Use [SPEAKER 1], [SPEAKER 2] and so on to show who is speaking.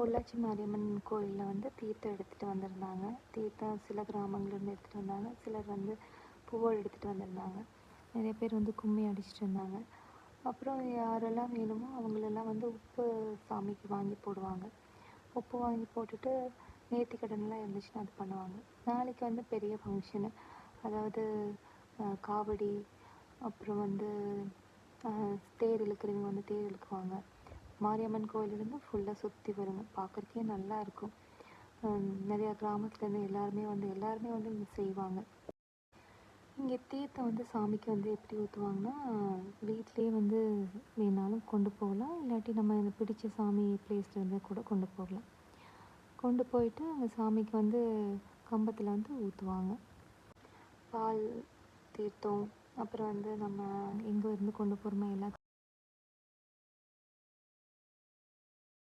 [SPEAKER 1] பொள்ளாச்சி மாரியம்மன் கோயிலில் வந்து தீர்த்தம் எடுத்துகிட்டு வந்திருந்தாங்க. தீர்த்தம் சில கிராமங்கள்லேருந்து எடுத்துகிட்டு வந்தாங்க, சிலர் வந்து பூவோடு எடுத்துகிட்டு வந்திருந்தாங்க. நிறைய பேர் வந்து கும்மி அடிச்சிட்டு இருந்தாங்க. அப்புறம் யாரெல்லாம் வேணுமோ அவங்களெல்லாம் வந்து உப்பு சாமிக்கு வாங்கி போடுவாங்க. உப்பு வாங்கி போட்டுட்டு நேர்த்திக்கடன்லாம் இருந்துச்சுன்னா அது பண்ணுவாங்க. நாளைக்கு வந்து பெரிய ஃபங்க்ஷனு, அதாவது காவடி, அப்புறம் வந்து தேர் இழுக்கிறவங்க வந்து தேர் இழுக்குவாங்க. மாரியம்மன் கோயிலிருந்து ஃபுல்லாக சுற்றி வருங்க. பார்க்குறக்கே நல்லா இருக்கும். நிறையா கிராமத்துலேருந்து எல்லாருமே வந்து இங்கே செய்வாங்க. இங்கே தீர்த்தம் வந்து சாமிக்கு வந்து எப்படி ஊற்றுவாங்கன்னா, வீட்லேயே வந்து வேணாலும் கொண்டு போகலாம், இல்லாட்டி நம்ம இந்த பிடிச்ச சாமி பிளேஸ்லேருந்து கூட கொண்டு போகலாம். கொண்டு போயிட்டு அங்கே சாமிக்கு வந்து கம்பத்தில் வந்து ஊற்றுவாங்க. பால் தீர்த்தம், அப்புறம் வந்து நம்ம எங்கே இருந்து கொண்டு போகிறோமோ எல்லா